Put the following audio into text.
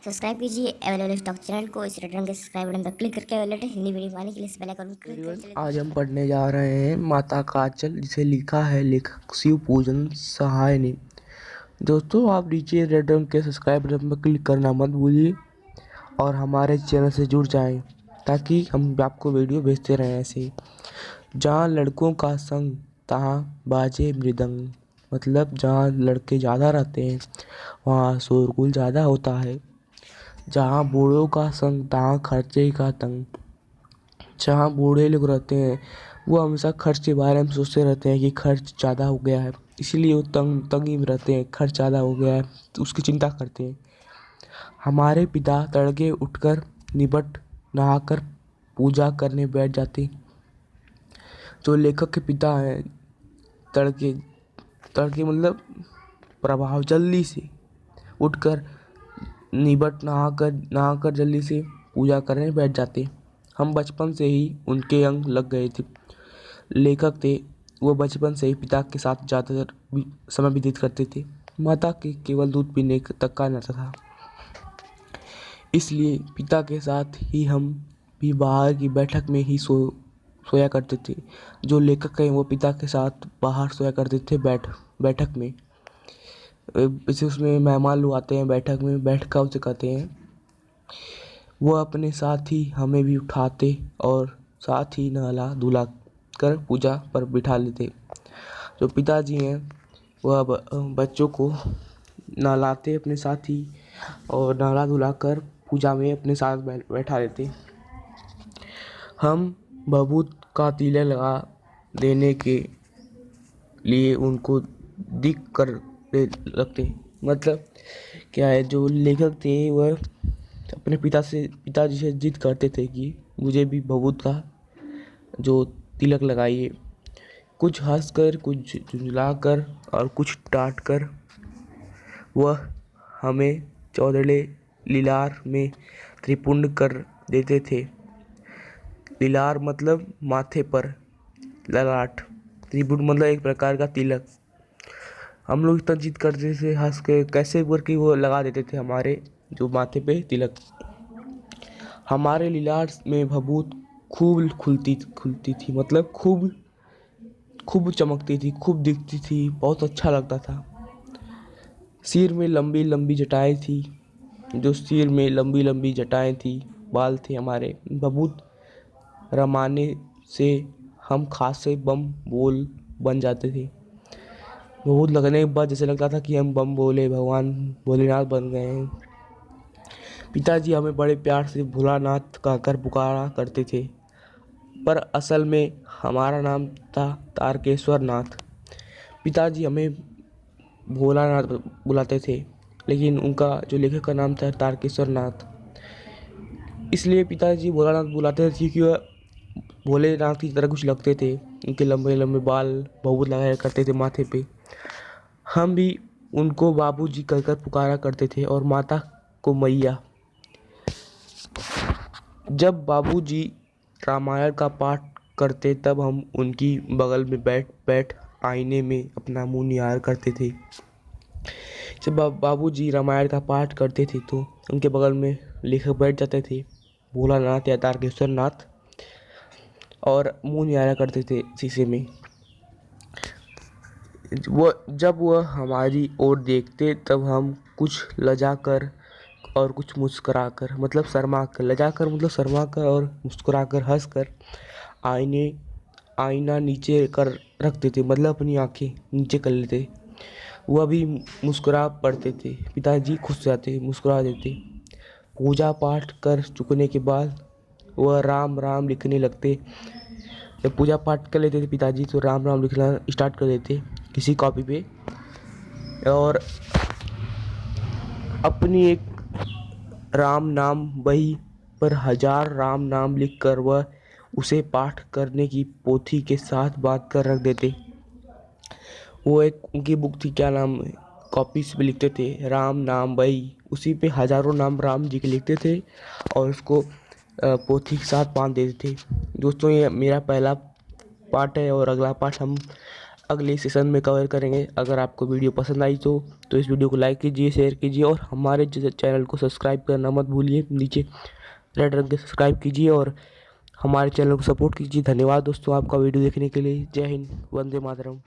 Subscribe कीजिए available stock channel को। इस रिटर्न के सब्सक्राइब बटन पर क्लिक करके लेटेस्ट हिंदी वीडियो पाने के लिए इस बेल आइकन को क्लिक करें। आज हम पढ़ने जा रहे हैं माता काजल, जिसे लिखा है लेखक शिव पूजन सहाय ने। दोस्तों, आप नीचे रेड रंग के सब्सक्राइब बटन पर क्लिक करना मत भूलिए और हमारे चैनल से जुड़ जाएं ताकि हम आपको वीडियो भेजते रहें ऐसे। जहाँ लड़कों का संग तहाँ बाजे मृदंग, मतलब जहाँ लड़के ज़्यादा रहते हैं वहाँ शोरगुल ज़्यादा होता है। जहाँ बूढ़ों का संग तहाँ खर्चे का तंग, जहाँ बूढ़े लोग रहते हैं वो हमेशा खर्च के बारे में सोचते रहते हैं कि खर्च ज़्यादा हो गया है, इसीलिए वो तंगी में रहते हैं। खर्च ज़्यादा हो गया है तो उसकी चिंता करते हैं। हमारे पिता तड़के उठकर निबट नहाकर पूजा करने बैठ जाते। जो लेखक के पिता हैं, तड़के तड़के मतलब प्रभाव जल्दी से उठकर निबट नहाकर जल्दी से पूजा करने बैठ जाते। हम बचपन से ही उनके अंग लग गए थे। लेखक थे वो बचपन से ही पिता के साथ ज़्यादातर समय व्यतीत करते थे। माता के केवल दूध पीने तक का नाता था, इसलिए पिता के साथ ही हम भी बाहर की बैठक में ही सोया करते थे। जो लेखक हैं वो पिता के साथ बाहर सोया करते थे बैठक में। जैसे उसमें मेहमान लोग आते हैं बैठक में, बैठका उसे कहते हैं। वो अपने साथ ही हमें भी उठाते और साथ ही नहला धुला कर पूजा पर बिठा लेते। जो पिताजी हैं वह बच्चों को नहलाते अपने साथ ही और नहला धुला कर पूजा में अपने साथ बैठा लेते। हम भभूत का तिलक लगा देने के लिए उनको दिख कर रखते। मतलब क्या है, जो लेखक थे वह अपने पिताजी से जिद करते थे कि मुझे भी भभूत का जो तिलक लगाइए। कुछ हंसकर, कुछ झुंझलाकर और कुछ डांट कर वह हमें चौधड़े लीलार में त्रिपुंड कर देते थे। लीलार मतलब माथे पर, ललाट। त्रिपुंड मतलब एक प्रकार का तिलक। हम लोग इतना जिद करते थे, हंस के कैसे करके वो लगा देते थे हमारे जो माथे पे तिलक। हमारे लीलार में भभूत खूब खुलती थी, मतलब खूब चमकती थी, खूब दिखती थी, बहुत अच्छा लगता था। सिर में लंबी लंबी जटाएं थी, जो सिर में लंबी लंबी जटाएं थी, बाल थे हमारे। भभूत रमाने से हम खासे बम बोल बन जाते थे। भभूत लगने के बाद जैसे लगता था कि हम बम बोले भगवान भोलेनाथ बन गए हैं। पिताजी हमें बड़े प्यार से भोलानाथ कहकर पुकारा करते थे, पर असल में हमारा नाम था तारकेश्वर नाथ। पिताजी हमें भोलानाथ बुलाते थे, लेकिन उनका जो लेखक का नाम था तारकेश्वर नाथ। इसलिए पिताजी भोलानाथ बुलाते थे क्योंकि वह भोलेनाथ की तरह कुछ लगते थे। उनके लंबे लंबे बाल भभूत लगाया करते थे माथे पे। हम भी उनको बाबूजी कहकर पुकारा करते थे और माता को मैया। जब बाबूजी रामायण का पाठ करते तब हम उनकी बगल में बैठ बैठ आईने में अपना मुंह निहार करते थे। जब बाबूजी रामायण का पाठ करते थे तो उनके बगल में लेखक बैठ जाते थे, भोलानाथ या तारकेश्वर नाथ, और मुंह निहारा करते थे शीशे में। जब वह हमारी ओर देखते तब हम कुछ लजा कर और कुछ मुस्कुरा कर, मतलब शर्मा कर, लजा कर मतलब शर्मा कर और मुस्कुरा कर, हंस कर आईना नीचे कर रखते थे, मतलब अपनी आंखें नीचे कर लेते। वह भी मुस्कुरा पड़ते थे। पिताजी खुश जाते, मुस्कुरा देते। पूजा पाठ कर चुकने के बाद वह राम राम लिखने लगते। जब पूजा पाठ कर लेते थे पिताजी तो राम राम लिखना स्टार्ट कर देते किसी कॉपी पे, और अपनी एक राम नाम बही पर 1000 राम नाम लिखकर वह उसे पाठ करने की पोथी के साथ बांध कर रख देते। वो एक उनकी बुक थी, क्या नाम, कॉपी पे लिखते थे राम नाम बही, उसी पे हजारों नाम राम जी के लिखते थे और उसको पोथी के साथ बांध देते थे। दोस्तों, ये मेरा पहला पार्ट है और अगला पार्ट हम अगले सेशन में कवर करेंगे। अगर आपको वीडियो पसंद आई तो इस वीडियो को लाइक कीजिए, शेयर कीजिए और हमारे चैनल को सब्सक्राइब करना मत भूलिए। नीचे रेड रंग के सब्सक्राइब कीजिए और हमारे चैनल को सपोर्ट कीजिए। धन्यवाद दोस्तों आपका वीडियो देखने के लिए। जय हिंद, वंदे मातरम।